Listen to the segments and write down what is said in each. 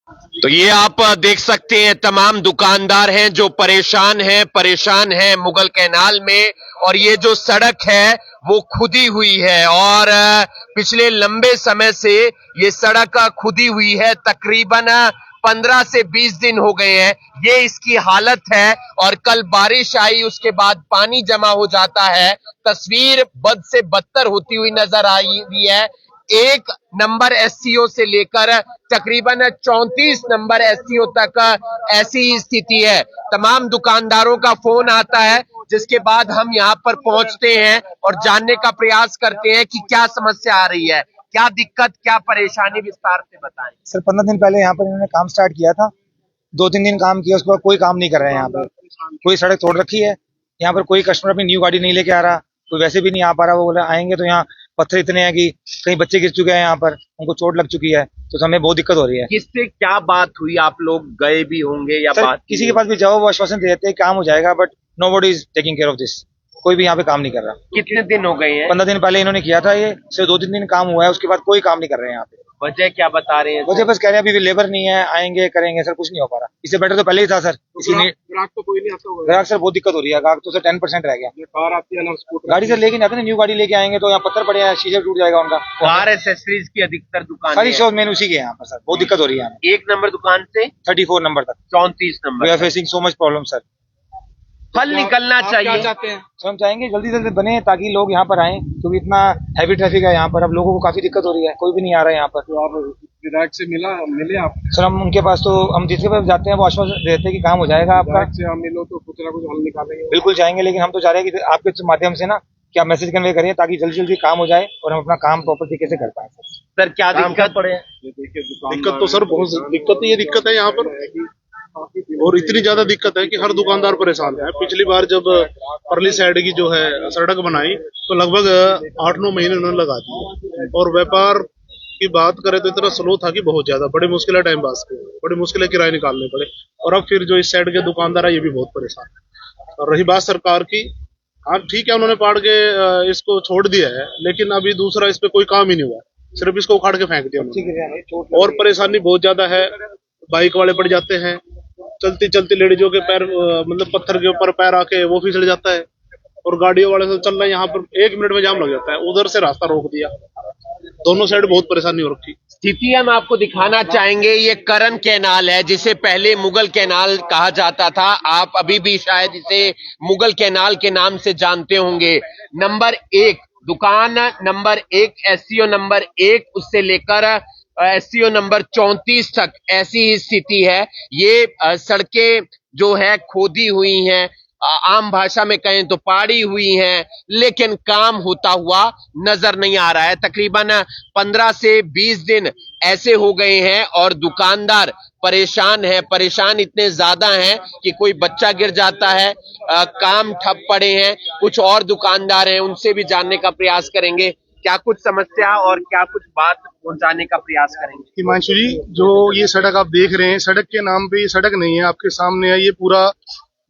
तो ये आप देख सकते हैं, तमाम दुकानदार हैं जो परेशान हैं मुगल कैनाल में। और ये जो सड़क है वो खुदी हुई है और पिछले लंबे समय से ये सड़क खुदी हुई है। तकरीबन 15 से 20 दिन हो गए हैं ये इसकी हालत है। और कल बारिश आई, उसके बाद पानी जमा हो जाता है, तस्वीर बद से बदतर होती हुई नजर आई हुई है। 1 नंबर एससीओ से लेकर तकरीबन 34 नंबर एससीओ तक ऐसी स्थिति है। तमाम दुकानदारों का फोन आता है, जिसके बाद हम यहाँ पर पहुंचते हैं और जानने का प्रयास करते हैं कि क्या समस्या आ रही है, क्या दिक्कत, क्या परेशानी, विस्तार से बताएं। सर 15 दिन पहले यहाँ पर इन्होंने काम स्टार्ट किया था। 2-3 दिन काम किया, उसके बाद कोई काम नहीं कर रहे हैं। यहाँ पर कोई सड़क तोड़ रखी है। यहाँ पर कोई कस्टमर अपनी न्यू गाड़ी नहीं लेके आ रहा, कोई वैसे भी नहीं आ पा रहा। वो बोले आएंगे तो यहाँ पत्थर इतने हैं कि कहीं बच्चे गिर चुके हैं, यहाँ पर उनको चोट लग चुकी है, तो हमें बहुत दिक्कत हो रही है। किससे क्या बात हुई? आप लोग गए भी होंगे या सर बात किसी के पास भी जाओ वो आश्वासन दे देते हैं काम हो जाएगा, but nobody is taking care of this. कोई भी यहाँ पे काम नहीं कर रहा। कितने दिन हो गए हैं? 15 दिन पहले इन्होंने किया था, ये सिर्फ 2-3 दिन काम हुआ है, उसके बाद कोई काम नहीं कर रहे हैं यहाँ पे। वजह क्या बता रहे हैं? मुझे बस कह रहे हैं अभी लेबर नहीं है, आएंगे करेंगे। सर कुछ नहीं हो पा रहा, इससे बेटर तो पहले ही था सर। ग्राहक तो कोई नहीं आता होगा। ग्राहक सर बहुत दिक्कत हो रही है, ग्राहक तो सर 10% रह गया। कार आती है ना, स्कूटर गाड़ी सर लेके नहीं आते ना, न्यू गाड़ी लेके आएंगे तो यहाँ पत्थर पड़े हैं, शीशे टूट जाएगा उनका। कार एसेसरीज की अधिकतर दुकान सारी शॉप मेन उसी के यहाँ पर सर, बहुत दिक्कत हो रही है। 1 नंबर दुकान से 34 नंबर तक 34 we number are facing so much problem sir. हल निकलना क्या चाहिए। चाहते हैं? सर हम चाहेंगे जल्दी जल्दी बने ताकि लोग यहाँ पर आए, क्योंकि इतना हैवी ट्रैफिक है यहाँ पर। अब लोगों को काफी दिक्कत हो रही है, कोई भी नहीं आ रहा है यहाँ पर। तो आप विधायक से मिले आप? सर हम उनके पास तो हम जिसके पास जाते हैं वो आश्वासन देते हैं कि काम हो जाएगा आपका। विधायक से आप मिलो तो कुछ ना कुछ हल निकालेंगे। बिल्कुल जाएंगे, लेकिन हम तो चाह रहे हैं कि आपके माध्यम से ना क्या मैसेज कन्वे करिए ताकि जल्दी जल्दी काम हो जाए और हम अपना काम प्रॉपर तरीके से कर पाए। सर क्या दिक्कत पड़े? दिक्कत तो सर बहुत दिक्कत है यहाँ पर, और इतनी ज्यादा दिक्कत है कि हर दुकानदार परेशान है। पिछली बार जब परली साइड की जो है सड़क बनाई तो लगभग 8-9 महीने उन्होंने लगा दिए, और व्यापार की बात करें तो इतना स्लो था कि बहुत ज्यादा बड़ी मुश्किल है, टाइम पास की बड़ी मुश्किल है, किराए निकालने पड़े। और अब फिर जो इस साइड के दुकानदार है ये भी बहुत परेशान है। और रही बात सरकार की, हाँ ठीक है उन्होंने पाड़ के इसको छोड़ दिया है, लेकिन अभी दूसरा इस पे कोई काम ही नहीं हुआ, सिर्फ इसको उखाड़ के फेंक दिया उन्होंने। और परेशानी बहुत ज्यादा है, बाइक वाले पड़ जाते हैं, चलती चलती लेडीजों के पैर मतलब पत्थर के ऊपर पैर आके वो फिसल जाता है, और गाड़ियों वाले से चलना यहाँ पर 1 मिनट में जाम लग जाता है। उधर से रास्ता रोक दिया, दोनों साइड बहुत परेशानी हो रखी। स्थिति हम आपको दिखाना चाहेंगे। ये करण कैनाल है, जिसे पहले मुगल कैनाल कहा जाता था। आप अभी भी शायद इसे मुगल कैनाल के नाम से जानते होंगे। नंबर 1 दुकान, नंबर 1 एससीओ नंबर 1, उससे लेकर एससीओ नंबर 34 तक ऐसी ही स्थिति है। ये सड़कें जो है खोदी हुई हैं, आम भाषा में कहें तो पाड़ी हुई हैं, लेकिन काम होता हुआ नजर नहीं आ रहा है। तकरीबन 15 से 20 दिन ऐसे हो गए हैं और दुकानदार परेशान है। परेशान इतने ज्यादा हैं कि कोई बच्चा गिर जाता है, काम ठप पड़े हैं। कुछ और दुकानदार हैं, उनसे भी जानने का प्रयास करेंगे क्या कुछ समस्या और क्या कुछ बात पहुंचाने का प्रयास करेंगे। हिमांशु जी, जो ये सड़क आप देख रहे हैं, सड़क के नाम पे ये सड़क नहीं है, आपके सामने है। ये पूरा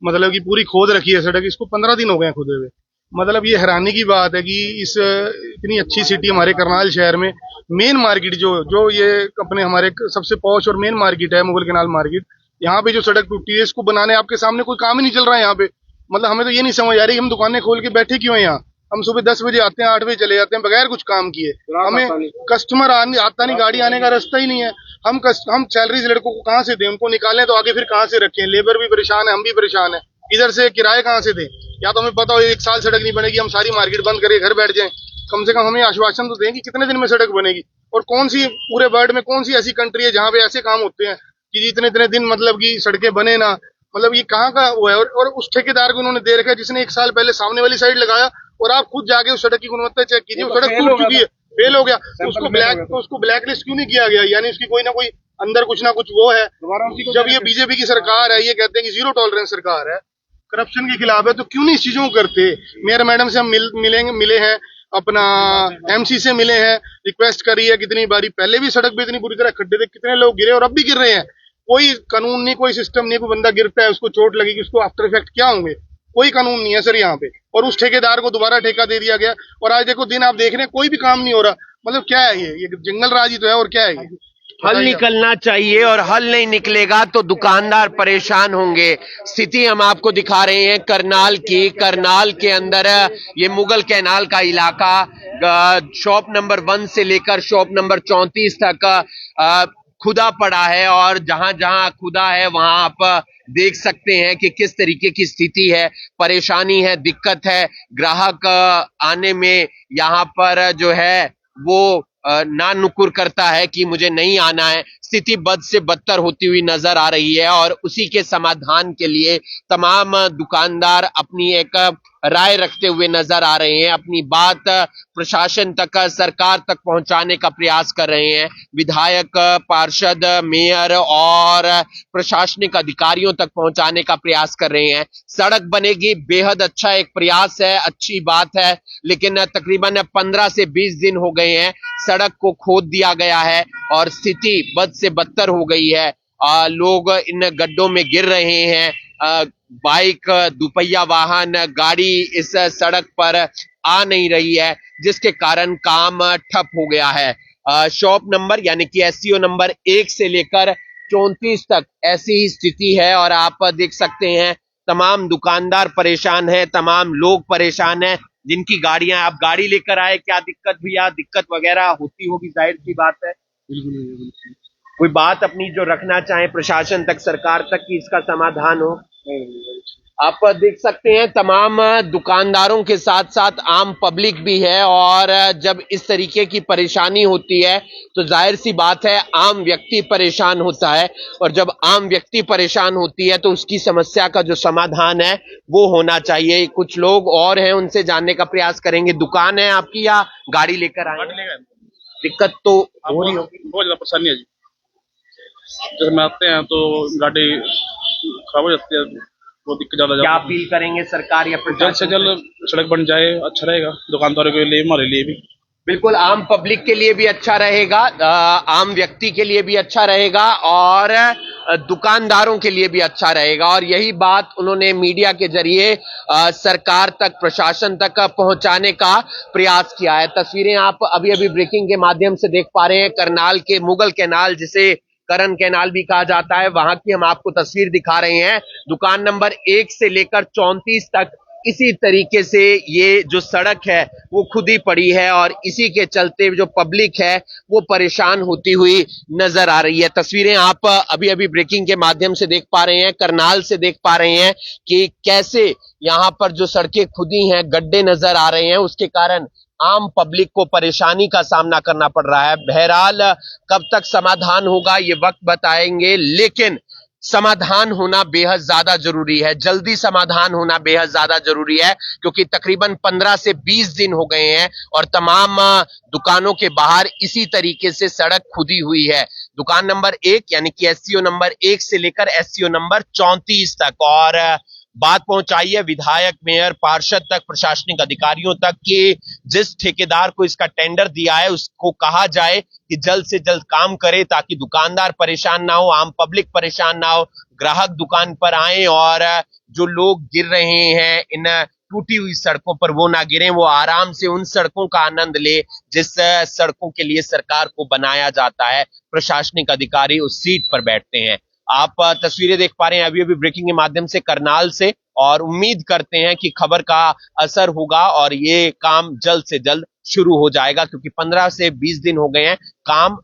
मतलब कि पूरी खोद रखी है सड़क, इसको 15 दिन हो गए खोदे हुए। मतलब ये हैरानी की बात है कि इस इतनी अच्छी सिटी हमारे करनाल शहर में मेन मार्केट जो ये अपने हमारे सबसे पॉश और मेन मार्केट है मुगल कैनाल मार्केट, यहाँ पे जो सड़क टूटी है इसको बनाने आपके सामने कोई काम ही नहीं चल रहा है यहाँ पे। मतलब हमें तो ये नहीं समझ आ रही हम दुकानें खोल के बैठे क्यों है यहाँ। हम सुबह 10 बजे आते हैं, 8 बजे चले जाते हैं बगैर कुछ काम किए। हमें कस्टमर आता नहीं, गाड़ी आने का रास्ता ही नहीं है। हम सैलरीज लड़कों को कहाँ से दें, उनको निकालें तो आगे फिर कहाँ से रखें। लेबर भी परेशान है, हम भी परेशान है, इधर से किराए कहाँ से दें। या तो हमें पता हो 1 साल सड़क नहीं बनेगी, हम सारी मार्केट बंद करके घर बैठ जाएं। कम से कम हमें आश्वासन तो दें कि कितने दिन में सड़क बनेगी। और कौन सी पूरे वर्ल्ड में कौन सी ऐसी कंट्री है जहाँ पे ऐसे काम होते हैं कि इतने इतने दिन मतलब की सड़कें बने ना। मतलब ये कहाँ का वो है। और उस ठेकेदार को उन्होंने दे रखा है जिसने 1 साल पहले सामने वाली साइड लगाया, और आप खुद जाके उस सड़क की गुणवत्ता चेक कीजिए, वो सड़क टूट चुकी है, फेल हो गया। तो उसको ब्लैक लिस्ट क्यों नहीं किया गया? यानी उसकी कोई ना कोई अंदर कुछ ना कुछ वो है। जब ये बीजेपी की सरकार है, ये कहते हैं कि 0 टॉलरेंस सरकार है, करप्शन के खिलाफ है, तो क्यों नहीं इस चीजों को करते। मेयर मैडम से हम मिले हैं, अपना एमसी से मिले हैं, रिक्वेस्ट करी है कितनी बारी। पहले भी सड़क पे इतनी बुरी तरह खड्डे थे, कितने लोग गिरे और अब भी गिर रहे हैं। कोई कानून नहीं, कोई सिस्टम नहीं। कोई बंदा गिरता है उसको चोट लगेगी, उसको आफ्टर इफेक्ट क्या होंगे, कोई कानून नहीं है सर यहाँ पे। और उस ठेकेदार को दोबारा ठेका दे दिया गया, और आज देखो दिन आप देख रहे हैं कोई भी काम नहीं हो रहा। मतलब क्या है ये जंगल राज ही तो है, और क्या है ये। हल निकलना चाहिए और हल नहीं निकलेगा तो दुकानदार परेशान होंगे। स्थिति हम आपको दिखा रहे हैं करनाल की। करनाल के अंदर ये मुगल कैनाल का इलाका शॉप नंबर 1 से लेकर शॉप नंबर 34 तक खुदा पड़ा है और जहां जहां खुदा है वहां आप देख सकते हैं कि किस तरीके की स्थिति है, परेशानी है, दिक्कत है। ग्राहक आने में यहां पर जो है वो ना नुकुर करता है कि मुझे नहीं आना है। स्थिति बद से बदतर होती हुई नजर आ रही है और उसी के समाधान के लिए तमाम दुकानदार अपनी एक राय रखते हुए नजर आ रहे हैं। अपनी बात प्रशासन तक, सरकार तक पहुंचाने का प्रयास कर रहे हैं। विधायक, पार्षद, मेयर और प्रशासनिक अधिकारियों तक पहुंचाने का प्रयास कर रहे हैं। सड़क बनेगी, बेहद अच्छा एक प्रयास है, अच्छी बात है, लेकिन तकरीबन 15 से 20 दिन हो गए हैं सड़क को खोद दिया गया है और स्थिति बद से बदतर हो गई है। लोग इन गड्ढों में गिर रहे हैं। बाइक, दुपहिया वाहन, गाड़ी इस सड़क पर आ नहीं रही है, जिसके कारण काम ठप हो गया है। शॉप नंबर यानी कि एससीओ नंबर 1 से लेकर 34 तक ऐसी ही स्थिति है और आप देख सकते हैं तमाम दुकानदार परेशान हैं, तमाम लोग परेशान हैं। जिनकी गाड़ियां, आप गाड़ी लेकर आए, क्या दिक्कत भैया? दिक्कत वगैरह होती होगी, जाहिर सी बात है। कोई बात अपनी जो रखना चाहें प्रशासन तक, सरकार तक कि इसका समाधान हो? आप देख सकते हैं तमाम दुकानदारों के साथ साथ आम पब्लिक भी है और जब इस तरीके की परेशानी होती है तो जाहिर सी बात है आम व्यक्ति परेशान होता है और जब आम व्यक्ति परेशान होती है तो उसकी समस्या का जो समाधान है वो होना चाहिए। कुछ लोग और हैं, उनसे जानने का प्रयास करेंगे। दुकान है आपकी या गाड़ी लेकर आए? दिक्कत तो हो रही होगी, बहुत ज्यादा परेशानी है जी। जब हम आते हैं तो गाड़ी खराब हो जाती है, वो दिक्कत ज्यादा। क्या अपील करेंगे सरकार या जल्द से जल्द सड़क बन जाए, अच्छा रहेगा दुकानदारों के लिए, हमारे लिए भी। बिल्कुल, आम पब्लिक के लिए भी अच्छा रहेगा, आम व्यक्ति के लिए भी अच्छा रहेगा और दुकानदारों के लिए भी अच्छा रहेगा। और यही बात उन्होंने मीडिया के जरिए सरकार तक, प्रशासन तक पहुंचाने का प्रयास किया है। तस्वीरें आप अभी अभी ब्रेकिंग के माध्यम से देख पा रहे हैं। करनाल के मुगल कैनाल, जिसे करन कैनाल भी कहा जाता है, वहां की हम आपको तस्वीर दिखा रहे हैं। दुकान नंबर 1 से लेकर 34 तक इसी तरीके से ये जो सड़क है वो खुदी पड़ी है और इसी के चलते जो पब्लिक है वो परेशान होती हुई नजर आ रही है। तस्वीरें आप अभी अभी ब्रेकिंग के माध्यम से देख पा रहे हैं, करनाल से देख पा रहे हैं कि कैसे यहां पर जो सड़कें खुदी हैं, गड्ढे नजर आ रहे हैं, उसके कारण आम पब्लिक को परेशानी का सामना करना पड़ रहा है। बहरहाल कब तक समाधान होगा ये वक्त बताएंगे, लेकिन समाधान होना बेहद ज्यादा जरूरी है, जल्दी समाधान होना बेहद ज्यादा जरूरी है, क्योंकि तकरीबन 15 से 20 दिन हो गए हैं और तमाम दुकानों के बाहर इसी तरीके से सड़क खुदी हुई है। दुकान नंबर 1 यानी कि एससीओ नंबर 1 से लेकर एससीओ नंबर 34 तक। और बात पहुंचाई है विधायक, मेयर, पार्षद तक, प्रशासनिक अधिकारियों तक कि जिस ठेकेदार को इसका टेंडर दिया है उसको कहा जाए कि जल्द से जल्द काम करे ताकि दुकानदार परेशान ना हो, आम पब्लिक परेशान ना हो, ग्राहक दुकान पर आए और जो लोग गिर रहे हैं इन टूटी हुई सड़कों पर वो ना गिरें, वो आराम से उन सड़कों का आनंद ले जिस सड़कों के लिए सरकार को बनाया जाता है। प्रशासनिक अधिकारी उस सीट पर बैठते हैं। आप तस्वीरें देख पा रहे हैं अभी अभी ब्रेकिंग के माध्यम से करनाल से, और उम्मीद करते हैं कि खबर का असर होगा और ये काम जल्द से जल्द शुरू हो जाएगा, क्योंकि 15 से 20 दिन हो गए हैं, काम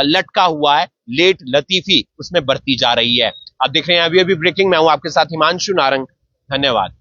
लटका हुआ है, लेट लतीफी उसमें बढ़ती जा रही है। आप देख रहे हैं अभी अभी ब्रेकिंग में हूं आपके साथ हिमांशु नारंग। धन्यवाद।